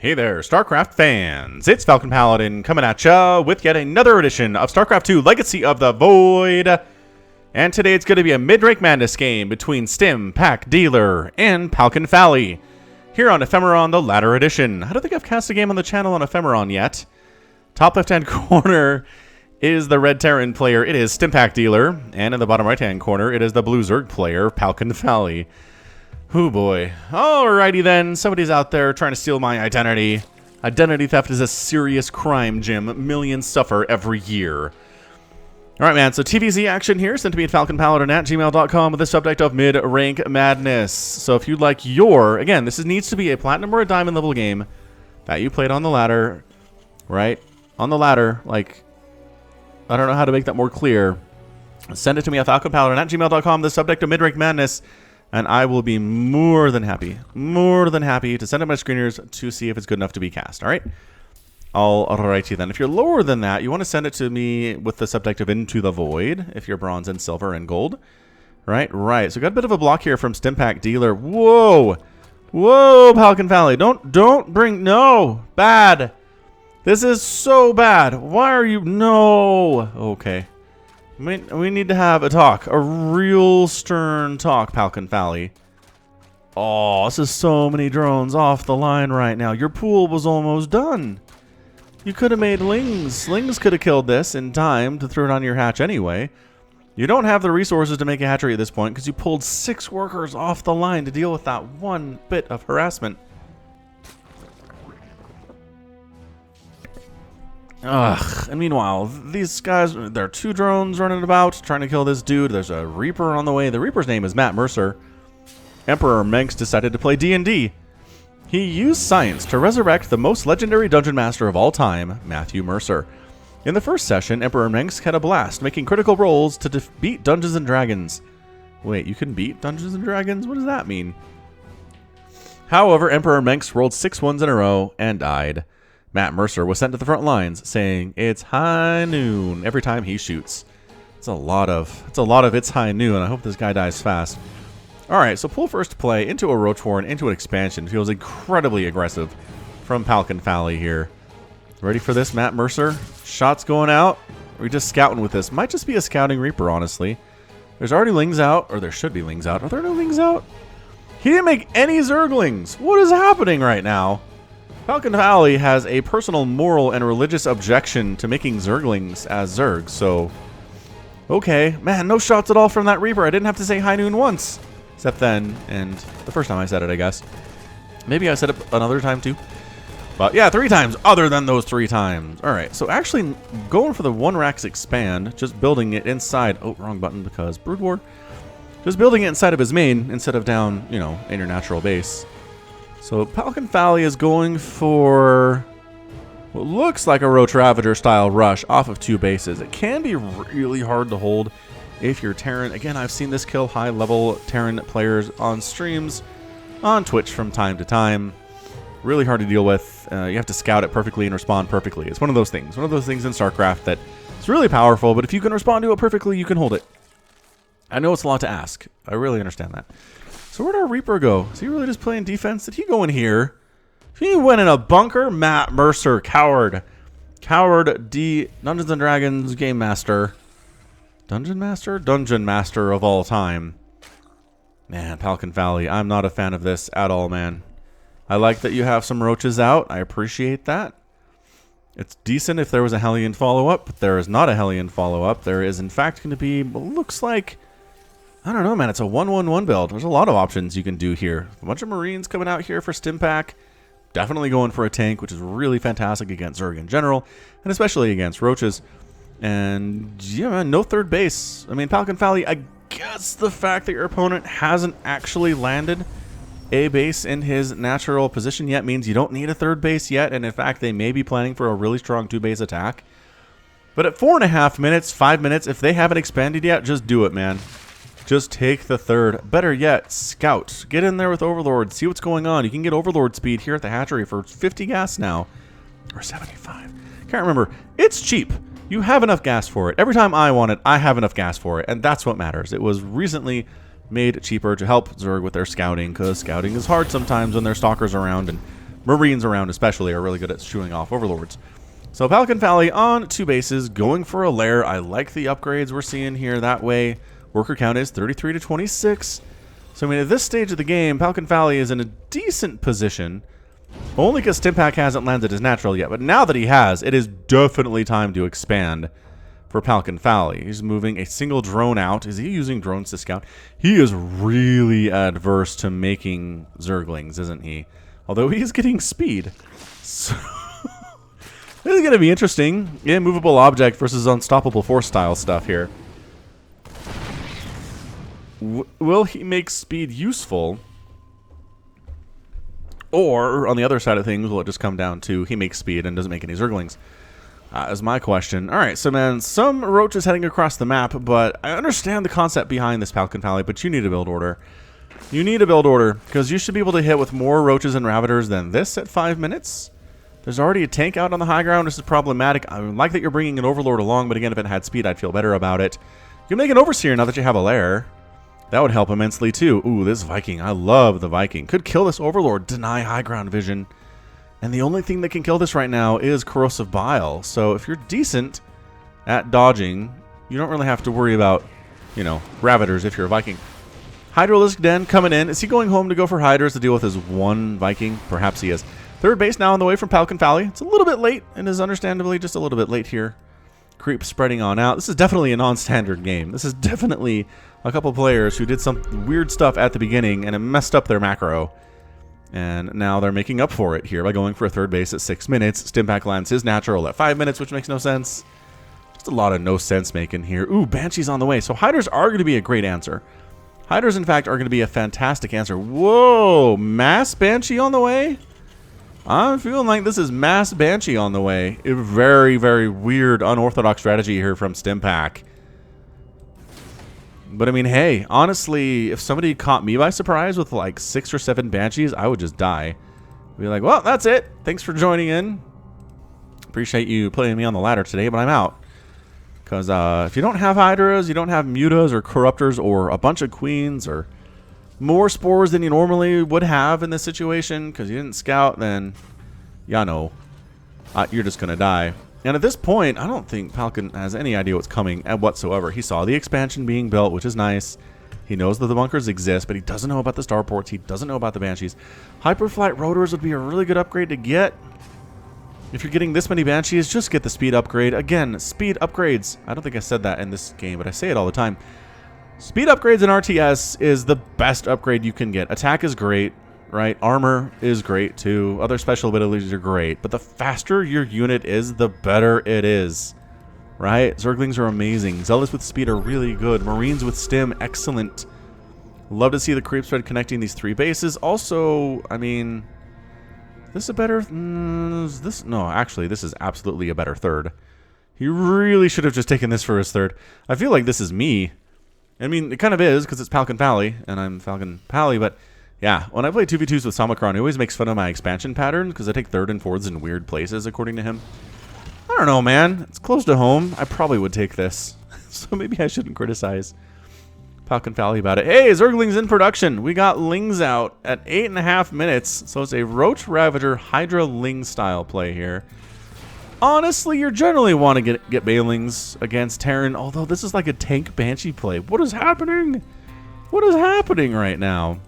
Hey there, StarCraft fans! It's Falcon Paladin coming at ya with yet another edition of StarCraft 2 Legacy of the Void. And today it's going to be a mid-rank madness game between StimPacDealr and PalconFally here on Ephemeron, the latter edition. I don't think I've cast a game on the channel on Ephemeron yet. Top left-hand corner is the red Terran player. It is StimPacDealr. And in the bottom right-hand corner, it is the blue Zerg player, PalconFally. Oh boy. Alrighty then, somebody's out there trying to steal my identity. Identity theft is a serious crime, Jim. Millions suffer every year. Alright man, so TVZ action here, sent to me at falconpaladin@gmail.com with the subject of mid-rank madness. So if you'd like your, again, this needs to be a platinum or a diamond level game that you played on the ladder, right? On the ladder, like, I don't know how to make that more clear. Send it to me at falconpaladin@gmail.com, the subject of mid-rank madness. And I will be more than happy to send it my screeners to see if it's good enough to be cast, all right? Alrighty then. If you're lower than that, you want to send it to me with the subject of Into the Void, if you're bronze and silver and gold. Right. So got a bit of a block here from StimPacDealr. Whoa, PalconFally. Don't bring, no, bad. This is so bad. Why are you, no, okay. We need to have a talk. A real stern talk, PalconFally. Oh, this is so many drones off the line right now. Your pool was almost done. You could have made Lings. Lings could have killed this in time to throw it on your hatch anyway. You don't have the resources to make a hatchery at this point because you pulled 6 workers off the line to deal with that one bit of harassment. Ugh, and meanwhile, these guys, there are 2 drones running about trying to kill this dude. There's a Reaper on the way. The Reaper's name is Matt Mercer. Emperor Mengs decided to play D&D. He used science to resurrect the most legendary dungeon master of all time, Matthew Mercer. In the first session, Emperor Mengs had a blast, making critical rolls to beat Dungeons and Dragons. Wait, you can beat Dungeons and Dragons? What does that mean? However, Emperor Mengs rolled 6 ones in a row and died. Matt Mercer was sent to the front lines, saying, "It's high noon," every time he shoots. It's a lot of it's high noon. I hope this guy dies fast. Alright, so pull first play into a Roach War and into an expansion. Feels incredibly aggressive from PalconFally here. Ready for this, Matt Mercer? Shots going out. We're just scouting with this. Might just be a scouting Reaper, honestly. There's already Lings out, or there should be Lings out. Are there no Lings out? He didn't make any Zerglings. What is happening right now? PalconFally has a personal, moral, and religious objection to making Zerglings as Zergs, so... Okay, man, no shots at all from that Reaper. I didn't have to say high noon once. Except then, and the first time I said it, I guess. Maybe I said it another time too. But yeah, 3 times, other than those 3 times. Alright, so actually going for the 1-Rax expand, just building it inside... Oh, wrong button because Brood War. Just building it inside of his main instead of down, you know, in your natural base. So PalconFally is going for what looks like a Roach Ravager style rush off of 2 bases. It can be really hard to hold if you're Terran. Again, I've seen this kill high level Terran players on streams on Twitch from time to time. Really hard to deal with. You have to scout it perfectly and respond perfectly. It's one of those things. One of those things in StarCraft that is really powerful, but if you can respond to it perfectly, you can hold it. I know it's a lot to ask. I really understand that. So where'd our Reaper go? Is he really just playing defense? Did he go in here? He went in a bunker? Matt Mercer, coward. Coward D. Dungeons and Dragons Game Master. Dungeon Master? Dungeon Master of all time. Man, PalconFally, I'm not a fan of this at all, man. I like that you have some roaches out. I appreciate that. It's decent if there was a Hellion follow-up, but there is not a Hellion follow-up. There is, in fact, going to be, looks like... I don't know, man. It's a 1-1-1 build. There's a lot of options you can do here. A bunch of Marines coming out here for StimPac. Definitely going for a tank, which is really fantastic against Zerg in general, and especially against Roaches. And, yeah, man, no 3rd base. I mean, PalconFally, I guess the fact that your opponent hasn't actually landed a base in his natural position yet means you don't need a 3rd base yet, and in fact, they may be planning for a really strong 2-base attack. But at 4.5 minutes, 5 minutes, if they haven't expanded yet, just do it, man. Just take the 3rd. Better yet, scout. Get in there with Overlord. See what's going on. You can get Overlord speed here at the hatchery for 50 gas now. Or 75. Can't remember. It's cheap. You have enough gas for it. Every time I want it, I have enough gas for it. And that's what matters. It was recently made cheaper to help Zerg with their scouting, because scouting is hard sometimes when there's stalkers around and Marines around especially are really good at shooing off Overlords. So PalconFally on 2 bases, going for a lair. I like the upgrades we're seeing here. That way, worker count is 33 to 26. So I mean, at this stage of the game, PalconFally is in a decent position. Only because StimPac hasn't landed his natural yet. But now that he has, it is definitely time to expand for PalconFally. He's moving a single drone out. Is he using drones to scout? He is really adverse to making Zerglings, isn't he? Although he is getting speed. So this is going to be interesting. Immovable object versus unstoppable force style stuff here. Will he make speed useful? Or, on the other side of things, will it just come down to he makes speed and doesn't make any Zerglings? Is my question. Alright, so man, some roaches heading across the map, but I understand the concept behind this PalconFally, but you need a build order. You need a build order, because you should be able to hit with more roaches and ravagers than this at 5 minutes. There's already a tank out on the high ground. This is problematic. I like that you're bringing an Overlord along, but again, if it had speed, I'd feel better about it. You can make an Overseer now that you have a lair. That would help immensely too. Ooh, this Viking. I love the Viking. Could kill this Overlord, deny high ground vision. And the only thing that can kill this right now is Corrosive Bile. So if you're decent at dodging, you don't really have to worry about, you know, Ravagers if you're a Viking. Hydralisk Den coming in. Is he going home to go for Hydras to deal with his one Viking? Perhaps he is. Third base now on the way from PalconFally. It's a little bit late and is understandably just a little bit late here. Creep spreading on out. This is definitely a non-standard game. This is definitely a couple players who did some weird stuff at the beginning and it messed up their macro. And now they're making up for it here by going for a third base at 6 minutes. StimPac lands his natural at 5 minutes, which makes no sense. Just a lot of no sense making here. Ooh, Banshee's on the way. So Hydras are going to be a great answer. Hydras, in fact, are going to be a fantastic answer. Whoa, Mass Banshee on the way? I'm feeling like this is Mass Banshee on the way. A very, very weird, unorthodox strategy here from StimPac. But I mean, hey, honestly, if somebody caught me by surprise with like 6 or 7 Banshees, I would just die. Be like, well, that's it. Thanks for joining in. Appreciate you playing me on the ladder today, but I'm out. Because if you don't have Hydras, you don't have Mutas or Corruptors or a bunch of Queens or more Spores than you normally would have in this situation because you didn't scout, then, yeah, no, you're just going to die. And at this point, I don't think Falcon has any idea what's coming whatsoever. He saw the expansion being built, which is nice. He knows that the bunkers exist, but he doesn't know about the starports. He doesn't know about the Banshees. Hyperflight rotors would be a really good upgrade to get. If you're getting this many Banshees, just get the speed upgrade. Again, speed upgrades. I don't think I said that in this game, but I say it all the time. Speed upgrades in RTS is the best upgrade you can get. Attack is great, right? Armor is great too. Other special abilities are great. But the faster your unit is, the better it is, right? Zerglings are amazing. Zealots with speed are really good. Marines with stim, excellent. Love to see the creep spread connecting these 3 bases. Also, I mean, this is a better... no, actually, this is absolutely a better third. He really should have just taken this for his third. I feel like this is me. I mean, it kind of is, because it's PalconFally, and I'm PalconFally, but yeah, when I play 2v2s with Samacron, he always makes fun of my expansion pattern, because I take third and fourths in weird places, according to him. I don't know, man. It's close to home. I probably would take this. So maybe I shouldn't criticize PalconFally about it. Hey, Zerglings in production. We got Lings out at 8.5 minutes, so it's a Roach Ravager Hydra Ling style play here. Honestly, you generally want to get Banelings against Terran, although this is like a tank Banshee play. What is happening? What is happening right now?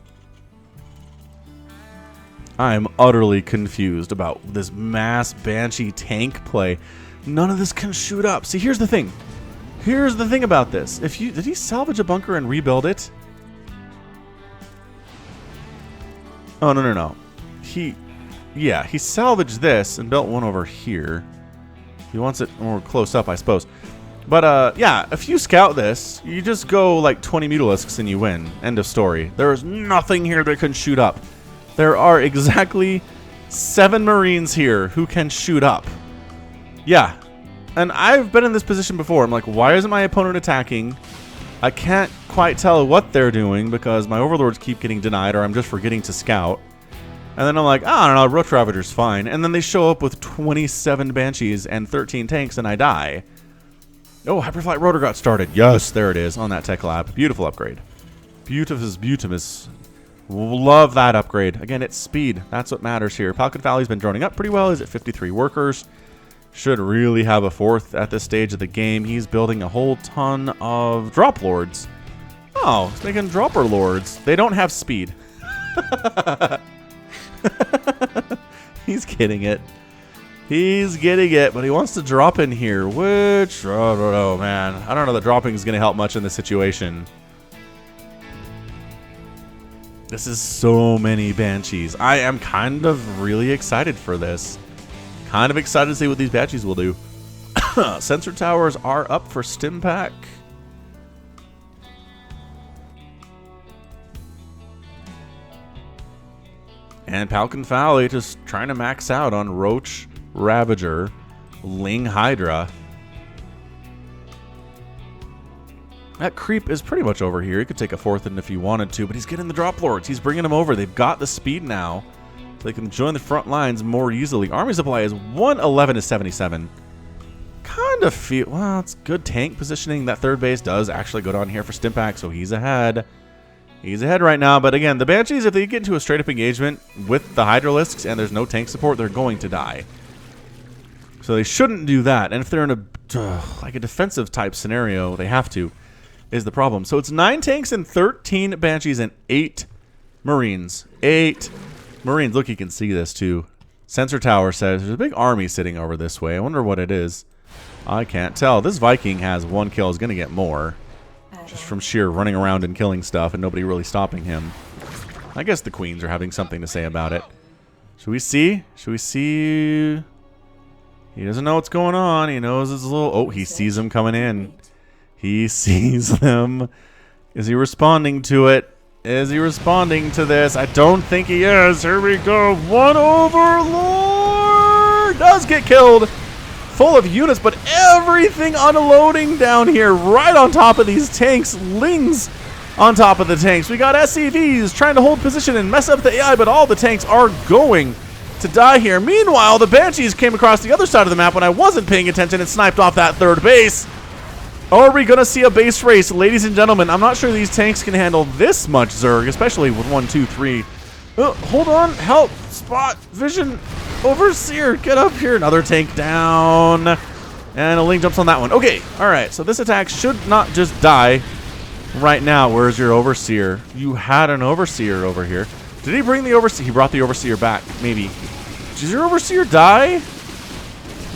I'm utterly confused about this mass Banshee tank play. None of this can shoot up. See, here's the thing. Here's the thing about this. Did he salvage a bunker and rebuild it? Oh, no. He salvaged this and built one over here. He wants it more close up, I suppose. But, yeah, if you scout this, you just go like 20 Mutalisks and you win. End of story. There is nothing here that can shoot up. There are exactly 7 Marines here who can shoot up. Yeah. And I've been in this position before. I'm like, why isn't my opponent attacking? I can't quite tell what they're doing because my Overlords keep getting denied or I'm just forgetting to scout. And then I'm like, I don't know, Roach Ravager's fine. And then they show up with 27 Banshees and 13 tanks and I die. Oh, Hyperflight Rotor got started. Yes, there it is on that tech lab. Beautiful upgrade. Beautiful. Love that upgrade. Again, it's speed. That's what matters here. PalconFally's been droning up pretty well. He's at 53 workers. Should really have a fourth at this stage of the game. He's building a whole ton of drop lords. Oh, he's making dropper lords. They don't have speed. He's getting it. He's getting it, but he wants to drop in here, which, I don't know, man. I don't know that dropping is going to help much in this situation. This is so many Banshees. I am kind of really excited for this. Kind of excited to see what these Banshees will do. Sensor towers are up for StimPac. And PalconFally just trying to max out on Roach, Ravager, Ling Hydra. That creep is pretty much over here. He could take a fourth in if he wanted to, but he's getting the drop lords. He's bringing them over. They've got the speed now, so they can join the front lines more easily. Army supply is 111 to 77. Kind of feel, well, it's good tank positioning. That third base does actually go down here for StimPac, so he's ahead. He's ahead right now, but again, the Banshees, if they get into a straight-up engagement with the Hydralisks and there's no tank support, they're going to die. So they shouldn't do that, and if they're in a like a defensive type scenario, they have to, is the problem. So it's 9 tanks and 13 Banshees and 8 Marines. 8 Marines. Look, you can see this too. Sensor tower says there's a big army sitting over this way. I wonder what it is. I can't tell. This Viking has 1 kill. Is going to get more. Just from sheer running around and killing stuff and nobody really stopping him. I guess the queens are having something to say about it. Should we see? Should we see? He doesn't know what's going on. He knows it's a little... Oh, he sees them coming in. He sees them. Is he responding to it? Is he responding to this? I don't think he is. Here we go. One Overlord does get killed. Full of units, but everything unloading down here right on top of these tanks. Lings on top of the tanks. We got SCVs trying to hold position and mess up the AI, but all the tanks are going to die here. Meanwhile, the Banshees came across the other side of the map when I wasn't paying attention and sniped off that third base. Are we going to see a base race? Ladies and gentlemen, I'm not sure these tanks can handle this much Zerg, especially with 1, 2, 3. Hold on. Help. Spot. Vision. Overseer. Get up here. Another tank down. And a Ling jumps on that one. Okay. All right. So this attack should not just die right now. Where's your Overseer? You had an Overseer over here. Did he bring the Overseer? He brought the Overseer back. Maybe. Did your Overseer die?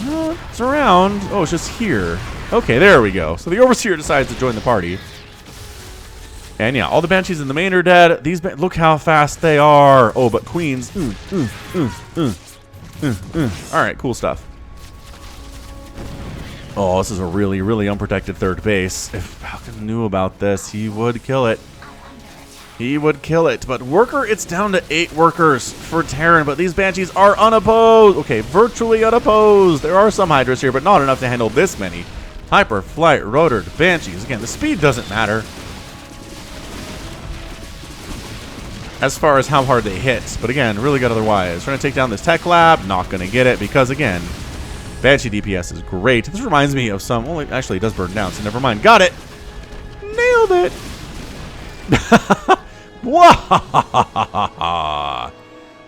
It's around. Oh, it's just here. Okay, there we go. So the Overseer decides to join the party. And yeah, all the Banshees in the main are dead. These look how fast they are. Oh, but Queens. All right, cool stuff. Oh, this is a really, really unprotected third base. If Falcon knew about this, he would kill it. He would kill it. But worker, it's down to 8 workers for Terran, but these Banshees are unopposed. Okay, virtually unopposed. There are some Hydras here, but not enough to handle this many. Hyper, Flight, Rotored, Banshees. Again, the speed doesn't matter as far as how hard they hit. But again, really good otherwise. Trying to take down this tech lab. Not going to get it because, again, Banshee DPS is great. This reminds me of some... Well, actually, it does burn down, so never mind. Got it. Nailed it.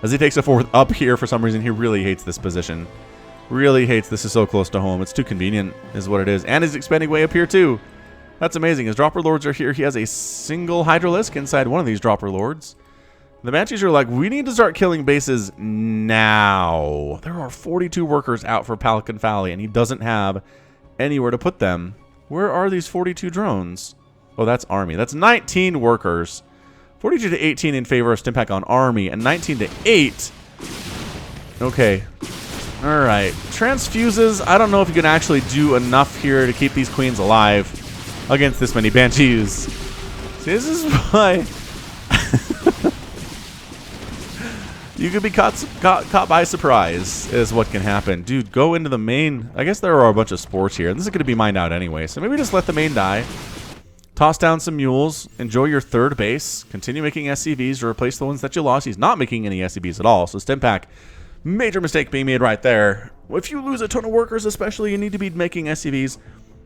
As he takes a fourth up here, for some reason, he really hates this position. Really hates this is so close to home. It's too convenient, is what it is. And he's expanding way up here, too. That's amazing. His Dropper Lords are here. He has a single Hydralisk inside one of these Dropper Lords. The Banshees are like, we need to start killing bases now. There are 42 workers out for PalconFally, and he doesn't have anywhere to put them. Where are these 42 drones? Oh, that's Army. That's 19 workers. 42 to 18 in favor of StimPac on Army, and 19 to 8. Okay. All right. Transfuses. I don't know if you can actually do enough here to keep these queens alive against this many Banshees. See, this is why you could be caught by surprise is what can happen. Dude, go into the main. I guess there are a bunch of sports here, and this is going to be mined out anyway, so maybe just let the main die. Toss down some mules. Enjoy your third base. Continue making SCVs to replace the ones that you lost. He's not making any SCVs at all, so StimPac, major mistake being made right there. If you lose a ton of workers especially, you need to be making SCVs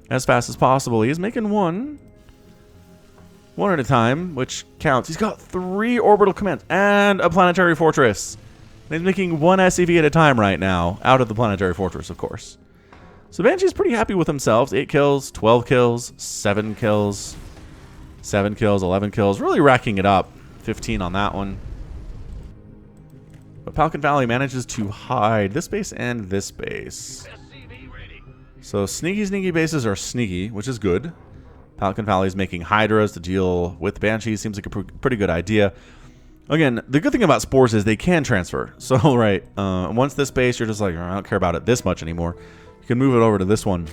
as fast as possible. He is making one One at a time, which counts. He's got 3 orbital commands and a planetary fortress. He's making 1 SCV at a time right now, out of the planetary fortress, of course. So Banshee's pretty happy with themselves. 8 kills, 12 kills, 7 kills, 7 kills, 11 kills. Really racking it up. 15 on that one. But PalconFally manages to hide this base and this base. So sneaky bases are sneaky, which is good. PalconFally's making Hydras to deal with Banshees. Seems like a pretty good idea. Again, the good thing about Spores is they can transfer. So, right, once this base, you're just like, I don't care about it this much anymore. You can move it over to this one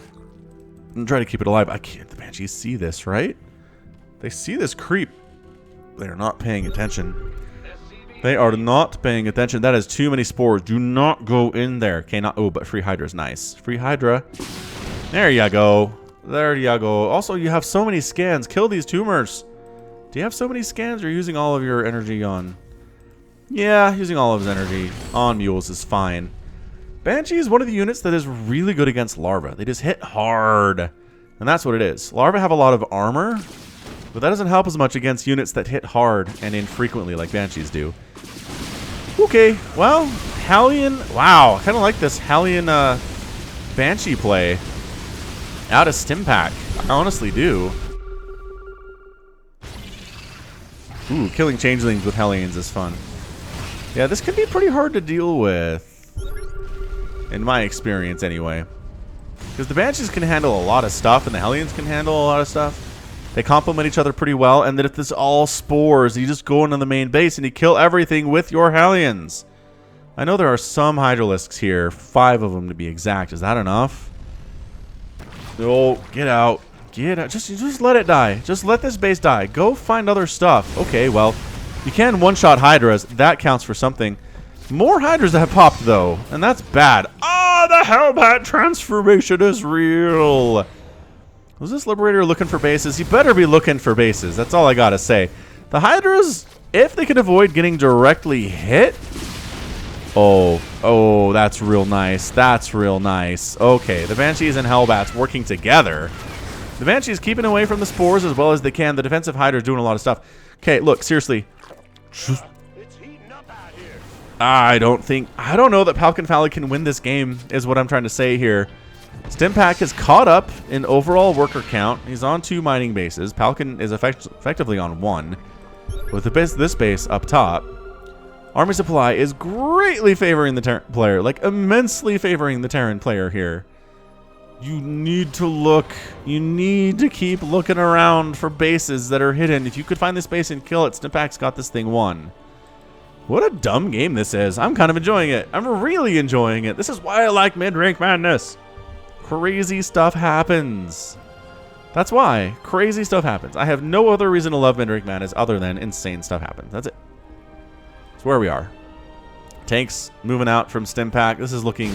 and try to keep it alive. I can't. The Banshees see this, right? They see this creep. They're not paying attention. They are not paying attention. That is too many Spores. Do not go in there. Okay, not. Oh, but free Hydra is nice. Free Hydra. There you go. There you go. Also, you have so many scans. Kill these tumors. Do you have so many scans, or using all of your energy on... Yeah, using all of his energy on mules is fine. Banshee is one of the units that is really good against larvae. They just hit hard. And that's what it is. Larvae have a lot of armor, but that doesn't help as much against units that hit hard and infrequently like Banshees do. Okay, well, Hellion... Wow, I kind of like this Hellion Banshee play out of StimPac. I honestly do. Ooh, killing changelings with Hellions is fun. Yeah, this can be pretty hard to deal with, in my experience anyway. Because the Banshees can handle a lot of stuff, and the Hellions can handle a lot of stuff. They complement each other pretty well, and then if this all spores, you just go into the main base and you kill everything with your Hellions. I know there are some Hydralisks here, 5 of them to be exact. Is that enough? No, get out. Get out. Just let it die. Just let this base die. Go find other stuff. Okay, well, you can one-shot Hydras. That counts for something. More Hydras have popped, though, and that's bad. Ah, the Hellbat transformation is real. Was this Liberator looking for bases? He better be looking for bases. That's all I gotta say. The Hydras, if they can avoid getting directly hit... Oh, that's real nice. That's real nice. Okay, the Banshees and Hellbats working together. The Banshees keeping away from the Spores as well as they can. The defensive Hydra is doing a lot of stuff. Okay, look, seriously. I don't know that PalconFally can win this game, is what I'm trying to say here. StimPac is caught up in overall worker count. He's on 2 mining bases. Falcon is effectively on 1. With this base up top. Army Supply is greatly favoring the Terran player. Like, immensely favoring the Terran player here. You need to look. You need to keep looking around for bases that are hidden. If you could find this base and kill it, StimPac's got this thing won. What a dumb game this is. I'm kind of enjoying it. I'm really enjoying it. This is why I like mid-rank madness. Crazy stuff happens. That's why. Crazy stuff happens. I have no other reason to love mid-rank madness other than insane stuff happens. That's it. That's where we are. Tanks moving out from StimPac. This is looking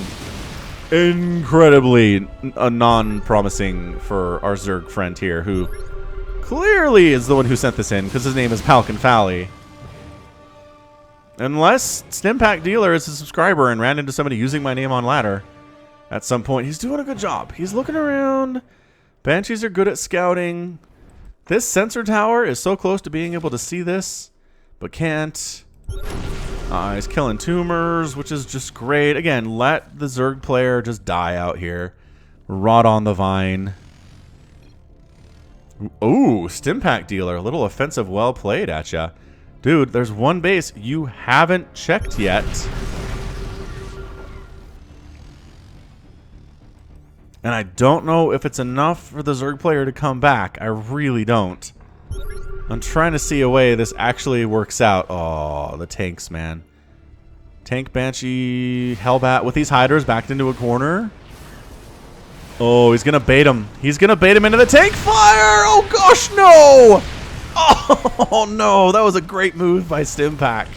incredibly non-promising for our Zerg friend here, who clearly is the one who sent this in, because his name is PalconFally. Unless StimPacDealr is a subscriber and ran into somebody using my name on ladder at some point. He's doing a good job. He's looking around. Banshees are good at scouting. This sensor tower is so close to being able to see this, but can't. He's killing tumors, which is just great. Again, let the Zerg player just die out here. Rot on the vine. Ooh, StimPacDealr. A little offensive well played at ya. Dude, there's one base you haven't checked yet. And I don't know if it's enough for the Zerg player to come back. I really don't. I'm trying to see a way this actually works out. Oh, the tanks, man. Tank, Banshee, Hellbat with these Hydras backed into a corner. Oh, he's going to bait him. He's going to bait him into the tank fire. Oh, gosh, no. Oh, no. That was a great move by StimPac.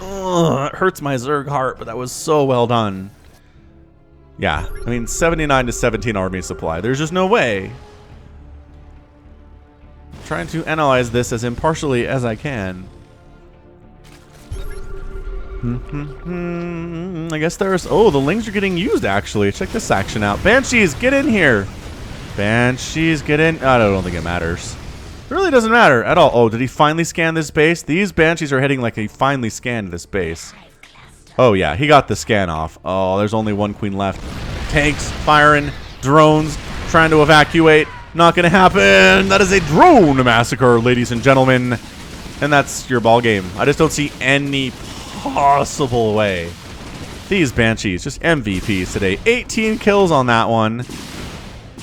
Ugh, it hurts my Zerg heart, but that was so well done. Yeah, I mean, 79 to 17 army supply. There's just no way. I'm trying to analyze this as impartially as I can. I guess there's... Oh, the Lings are getting used, actually. Check this action out. Banshees, get in here. Banshees, get in. I don't think it matters. Really doesn't matter at all. Oh, did he finally scan this base? These Banshees are heading like he finally scanned this base. Oh, yeah, he got the scan off. Oh, there's only one queen left. Tanks firing, drones trying to evacuate. Not going to happen. That is a drone massacre, ladies and gentlemen. And that's your ball game. I just don't see any possible way. These Banshees, just MVPs today. 18 kills on that one.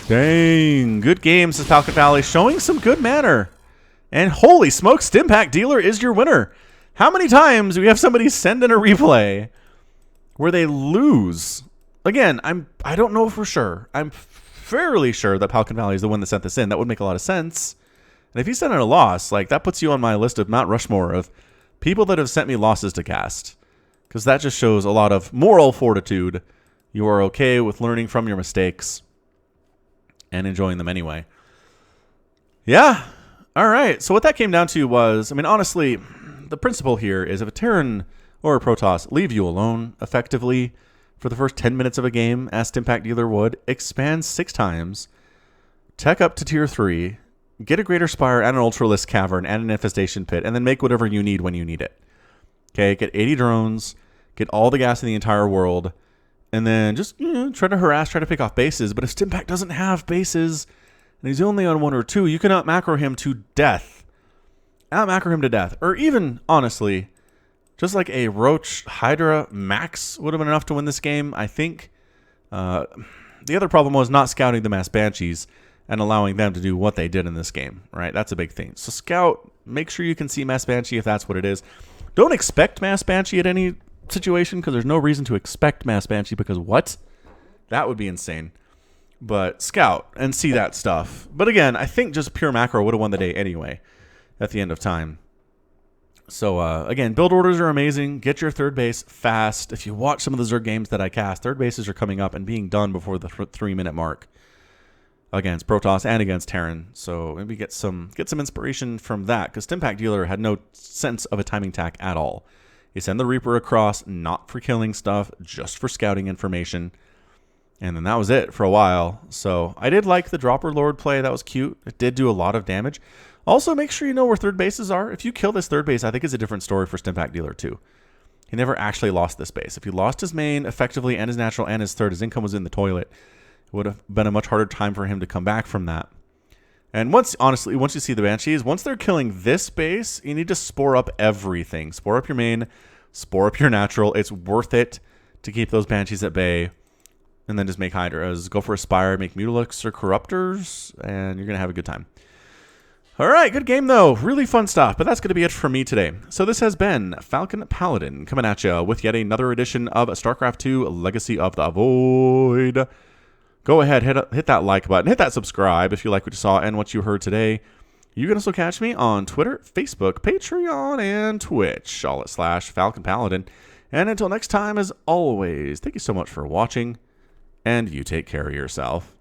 Dang. Good game, says PalconFally. Showing some good manner. And holy smokes, StimPacDealr is your winner. How many times do we have somebody send in a replay where they lose? Again, I don't know for sure. I'm fairly sure that PalconFally is the one that sent this in. That would make a lot of sense. And if you sent in a loss, like that puts you on my list of Mount Rushmore of people that have sent me losses to cast. Because that just shows a lot of moral fortitude. You are okay with learning from your mistakes and enjoying them anyway. Yeah. All right. So what that came down to was, I mean, honestly, the principle here is if a Terran or a Protoss leave you alone effectively for the first 10 minutes of a game, as StimPacDealr would, expand 6 times, tech up to tier 3, get a Greater Spire and an Ultralisk Cavern and an Infestation Pit, and then make whatever you need when you need it. Okay, get 80 drones, get all the gas in the entire world, and then just try to harass, try to pick off bases. But if StimPac doesn't have bases, and he's only on 1 or 2, you can out-macro him to death. Out-macro him to death. Or even, honestly, just like a Roach Hydra max would have been enough to win this game, I think. The other problem was not scouting the mass Banshees and allowing them to do what they did in this game, right? That's a big thing. So scout, make sure you can see mass Banshee if that's what it is. Don't expect mass Banshee at any situation, because there's no reason to expect mass Banshee, because what? That would be insane. But scout and see that stuff. But again, I think just pure macro would have won the day anyway at the end of time. So again, build orders are amazing. Get your third base fast. If you watch some of the Zerg games that I cast, third bases are coming up and being done before the 3-minute mark against Protoss and against Terran. So maybe get some inspiration from that, because StimPacDealr had no sense of a timing tack at all. He sent the Reaper across, not for killing stuff, just for scouting information. And then that was it for a while. So I did like the Dropper Lord play. That was cute. It did do a lot of damage. Also, make sure you know where third bases are. If you kill this third base, I think it's a different story for StimPacDealr too. He never actually lost this base. If he lost his main effectively and his natural and his third, his income was in the toilet. It would have been a much harder time for him to come back from that. And once you see the Banshees, once they're killing this base, you need to spore up everything. Spore up your main, spore up your natural. It's worth it to keep those Banshees at bay. And then just make Hydras. Go for a Spire, make Mutaliks or Corruptors, and you're going to have a good time. All right, good game, though. Really fun stuff, but that's going to be it for me today. So this has been Falcon Paladin coming at you with yet another edition of StarCraft 2 Legacy of the Void. Go ahead, hit that like button, hit that subscribe if you like what you saw and what you heard today. You can also catch me on Twitter, Facebook, Patreon, and Twitch, all at /FalconPaladin. And until next time, as always, thank you so much for watching, and you take care of yourself.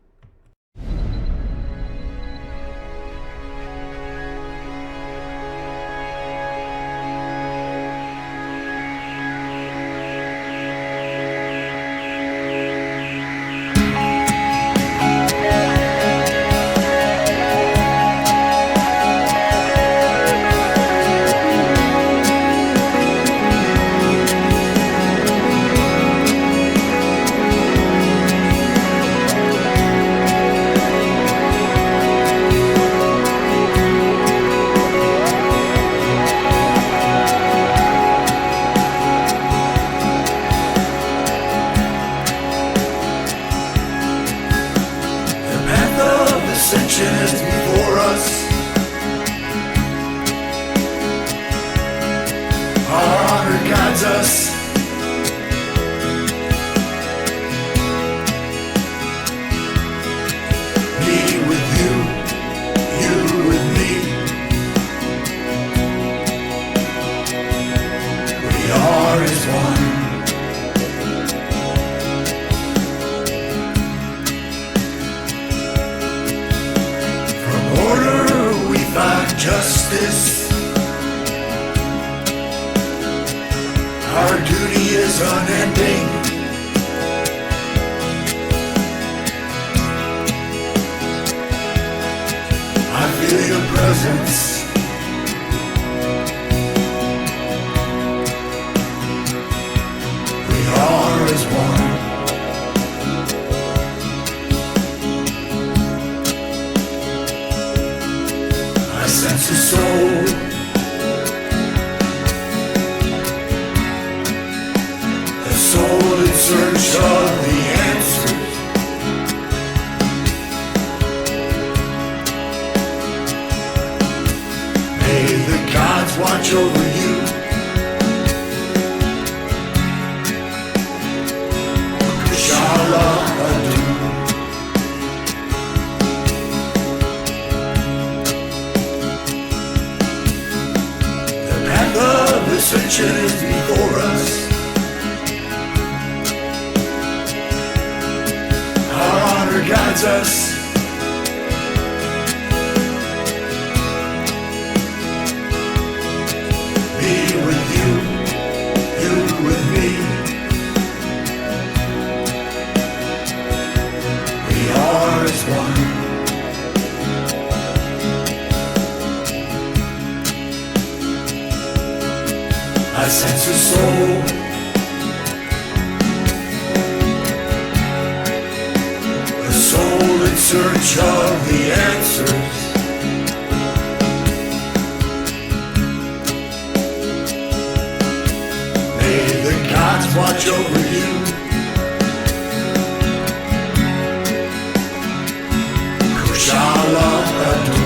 Before us, our honor guides us. Me with you, you with me. We are as one. Justice, our duty is unending. I feel your presence. We are as one. I sense a soul. A soul in search of the answers. May the gods watch over you. Inshallah, the path of ascension is before us. Our honor guides us. Me with you, you with me. We are as one. I sense a soul. A soul in search of the answers. May the gods watch over you. Kushala Adu.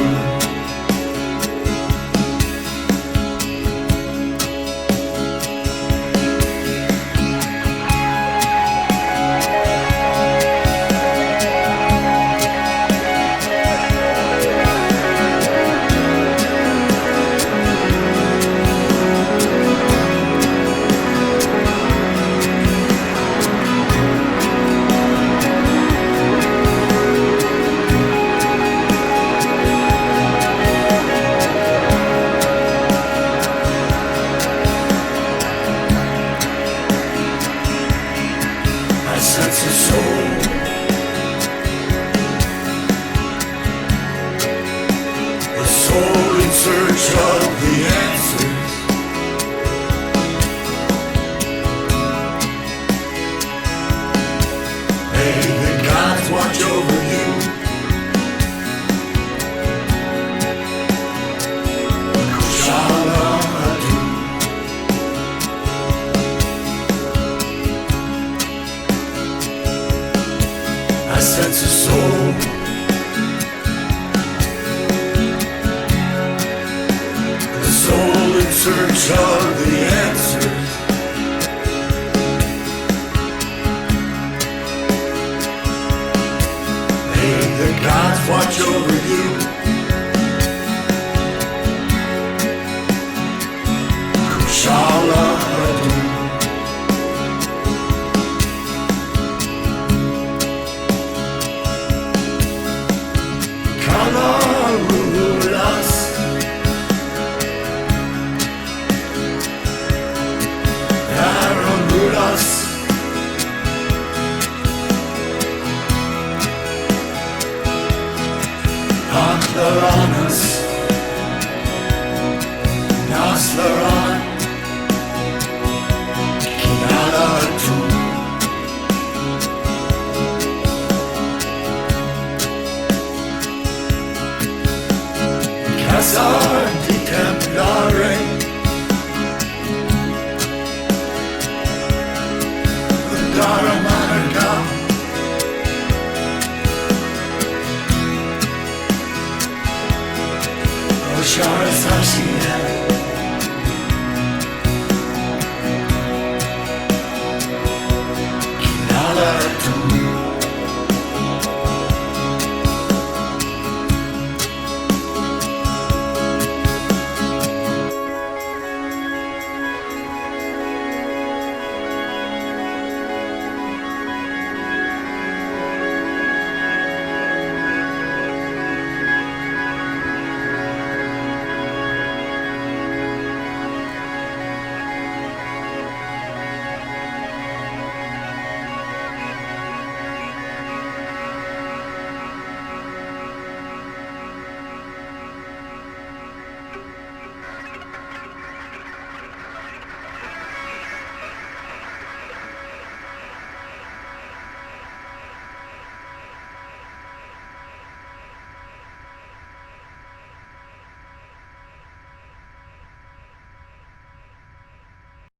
I sense a soul. A soul in search of the answers. May the gods watch over you. Kushala Adu. I sense a soul. A soul in search of the answers. May the gods watch over you. Kushala Adu. Kalarulas. Karamulas. Aklaranus. Naslaran. Kinalatu. Casar di Templare. Undaramanaka. Oshara Sashina.